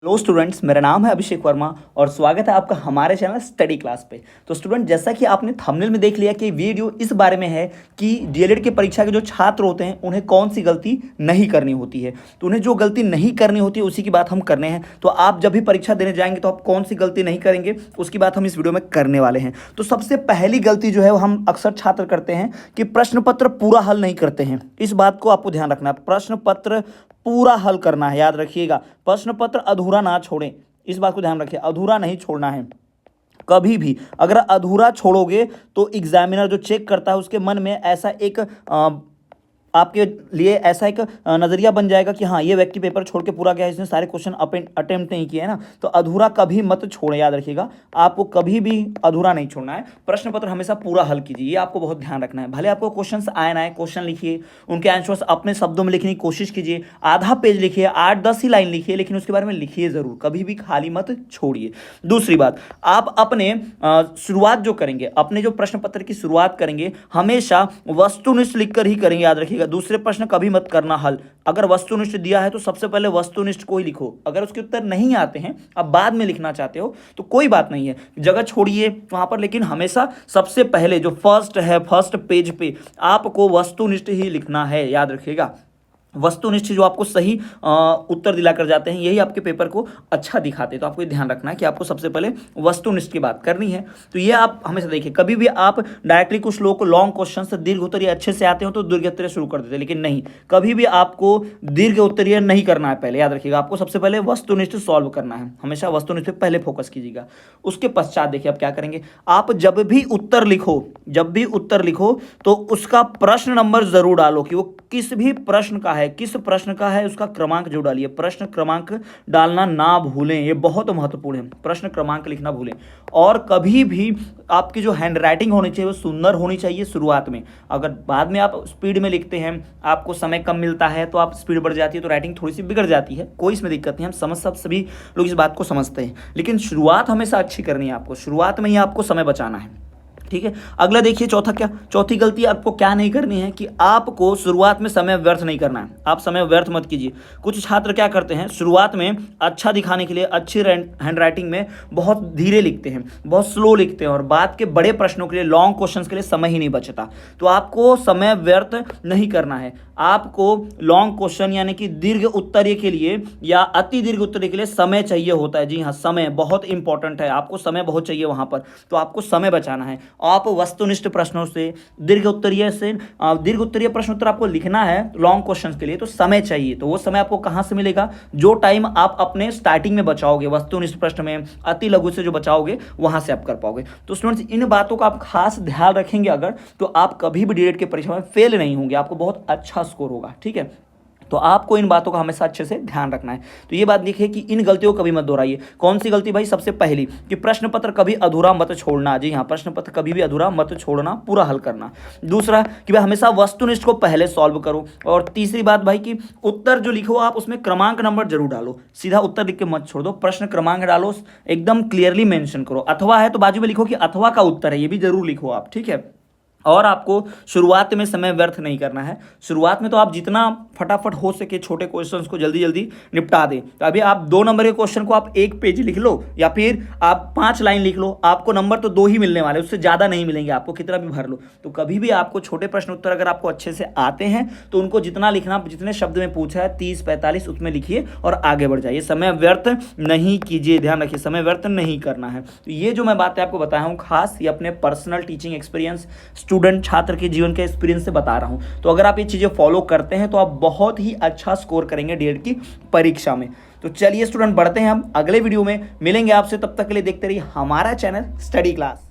Hello students, मेरा नाम है अभिषेक वर्मा और स्वागत है आपका हमारे चैनल स्टडी क्लास पे। तो स्टूडेंट, जैसा कि आपने थंबनेल में देख लिया कि वीडियो इस बारे में है कि डीएलएड की परीक्षा के जो छात्र होते हैं उन्हें कौन सी गलती नहीं करनी होती है। तो उन्हें जो गलती नहीं करनी होती है उसी की बात हम करने हैं। तो आप जब भी परीक्षा देने जाएंगे तो आप कौन सी गलती नहीं करेंगे उसकी बात हम इस वीडियो में करने वाले हैं। तो सबसे पहली गलती जो है वो हम अक्सर छात्र करते हैं कि प्रश्न पत्र पूरा हल नहीं करते हैं। इस बात को आपको ध्यान रखना है, प्रश्न पत्र पूरा हल करना है। याद रखिएगा, प्रश्न पत्र अधूरा ना छोड़ें, इस बात को ध्यान रखिए, अधूरा नहीं छोड़ना है कभी भी। अगर अधूरा छोड़ोगे तो एग्जामिनर जो चेक करता है उसके मन में ऐसा एक आपके लिए ऐसा एक नज़रिया बन जाएगा कि हाँ, ये व्यक्ति पेपर छोड़ के पूरा गया, इसने सारे क्वेश्चन अटेम्प्ट नहीं किए है ना। तो अधूरा कभी मत छोड़ें, याद रखिएगा, आपको कभी भी अधूरा नहीं छोड़ना है। प्रश्न पत्र हमेशा पूरा हल कीजिए, ये आपको बहुत ध्यान रखना है। भले आपको क्वेश्चंस आए ना आए, क्वेश्चन लिखिए, उनके आंसर्स अपने शब्दों में लिखने की कोशिश कीजिए। आधा पेज लिखिए, 8-10 ही लाइन लिखिए, लेकिन उसके बारे में लिखिए ज़रूर, कभी भी खाली मत छोड़िए। दूसरी बात, आप अपने शुरुआत जो करेंगे, अपने जो प्रश्न पत्र की शुरुआत करेंगे, हमेशा वस्तुनिष्ठ लिखकर ही करेंगे। याद रखिएगा, दूसरे प्रश्न कभी मत करना हल। अगर वस्तुनिष्ठ दिया है तो सबसे पहले वस्तुनिष्ठ को ही लिखो। अगर उसके उत्तर नहीं आते हैं, अब बाद में लिखना चाहते हो तो कोई बात नहीं है, जगह छोड़िए वहां पर, लेकिन हमेशा सबसे पहले जो फर्स्ट है, फर्स्ट पेज पे आपको वस्तुनिष्ठ ही लिखना है। याद रखिएगा, वस्तुनिष्ठ जो आपको सही उत्तर दिला कर जाते हैं यही आपके पेपर को अच्छा दिखाते हैं। तो आपको ध्यान रखना है कि आपको सबसे पहले वस्तुनिष्ठ की बात करनी है। तो ये आप हमेशा देखिए, कभी भी आप डायरेक्टली कुछ लोगों को लॉन्ग क्वेश्चन से दीर्घ उत्तरीय अच्छे से आते हो तो दीर्घ उत्तरीय शुरू कर देते हैं, लेकिन नहीं, कभी भी आपको दीर्घ उत्तरीय नहीं करना है। पहले याद रखिएगा, आपको सबसे पहले वस्तुनिष्ठ सॉल्व करना है, हमेशा वस्तुनिष्ठ पे पहले फोकस कीजिएगा। उसके पश्चात देखिए आप क्या करेंगे, आप जब भी उत्तर लिखो तो उसका प्रश्न नंबर जरूर डालो कि वो किस भी प्रश्न का है, किस प्रश्न का है, उसका क्रमांक जो डालिए। प्रश्न क्रमांक डालना ना भूलें, ये बहुत महत्वपूर्ण है, प्रश्न क्रमांक लिखना भूलें। और कभी भी आपकी जो हैंड राइटिंग होनी चाहिए वो सुंदर होनी चाहिए शुरुआत में। अगर बाद में आप स्पीड में लिखते हैं, आपको समय कम मिलता है तो आप स्पीड बढ़ जाती है तो राइटिंग थोड़ी सी बिगड़ जाती है, कोई इसमें दिक्कत नहीं, हम सभी लोग इस बात को समझते हैं। लेकिन शुरुआत हमेशा अच्छी करनी है आपको, शुरुआत में ही आपको समय बचाना है, ठीक है। अगला देखिए, चौथी गलती आपको क्या नहीं करनी है कि आपको शुरुआत में समय व्यर्थ नहीं करना है। आप समय व्यर्थ मत कीजिए। कुछ छात्र क्या करते हैं, शुरुआत में अच्छा दिखाने के लिए अच्छी हैंड राइटिंग में बहुत धीरे लिखते हैं, बहुत स्लो लिखते हैं और बाद के बड़े प्रश्नों के लिए, लॉन्ग क्वेश्चंस के लिए समय ही नहीं बचता। तो आपको समय व्यर्थ नहीं करना है। आपको लॉन्ग क्वेश्चन यानी कि दीर्घ उत्तरीय के लिए या अति दीर्घ उत्तरीय के लिए समय चाहिए होता है। जी हाँ, समय बहुत इंपॉर्टेंट है, आपको समय बहुत चाहिए वहां पर, तो आपको समय बचाना है। आप वस्तुनिष्ठ प्रश्नों से, दीर्घ उत्तरीय प्रश्न उत्तर आपको लिखना है लॉन्ग क्वेश्चंस के लिए, तो समय चाहिए। तो वो समय आपको कहां से मिलेगा, जो टाइम आप अपने स्टार्टिंग में बचाओगे वस्तुनिष्ठ प्रश्न में, अति लघु से जो बचाओगे वहां से आप कर पाओगे। तो स्टूडेंट्स, इन बातों का आप खास ध्यान रखेंगे अगर, तो आप कभी भी डीएलएड की परीक्षा में फेल नहीं होंगे, आपको बहुत अच्छा स्कोर होगा, ठीक है। तो आपको इन बातों का हमेशा अच्छे से ध्यान रखना है। तो ये बात देखिए कि इन गलतियों को कभी मत दोहराइए। कौन सी गलती भाई, सबसे पहली कि प्रश्न पत्र कभी अधूरा मत छोड़ना। जी हाँ, प्रश्न पत्र कभी भी अधूरा मत छोड़ना, पूरा हल करना। दूसरा कि भाई हमेशा वस्तुनिष्ठ को पहले सॉल्व करो। और तीसरी बात भाई कि उत्तर जो लिखो आप उसमें क्रमांक नंबर जरूर डालो, सीधा उत्तर लिख के मत छोड़ दो, प्रश्न क्रमांक डालो, एकदम क्लियरली मेंशन करो। अथवा है तो बाजू में लिखो कि अथवा का उत्तर है, ये भी जरूर लिखो आप, ठीक है। और आपको शुरुआत में समय व्यर्थ नहीं करना है। शुरुआत में तो आप जितना फटाफट हो सके छोटे क्वेश्चंस को जल्दी जल्दी निपटा दें। तो अभी आप 2 नंबर के क्वेश्चन को आप 1 पेज लिख लो या फिर आप 5 लाइन लिख लो, आपको नंबर तो 2 ही मिलने वाले, उससे ज़्यादा नहीं मिलेंगे, आपको कितना भी भर लो। तो कभी भी आपको छोटे प्रश्न उत्तर अगर आपको अच्छे से आते हैं तो उनको जितना लिखना, जितने शब्द में पूछा है 30-45 उसमें लिखिए और आगे बढ़ जाइए। समय व्यर्थ नहीं कीजिए, ध्यान रखिए, समय व्यर्थ नहीं करना है। तो ये जो मैं बातें आपको बताया हूँ खास, ये अपने पर्सनल टीचिंग एक्सपीरियंस, स्टूडेंट छात्र के जीवन के एक्सपीरियंस से बता रहा हूं। तो अगर आप ये चीजें फॉलो करते हैं तो आप बहुत ही अच्छा स्कोर करेंगे डीएलएड की परीक्षा में। तो चलिए स्टूडेंट, बढ़ते हैं हम अगले वीडियो में, मिलेंगे आपसे, तब तक के लिए देखते रहिए हमारा चैनल स्टडी क्लास।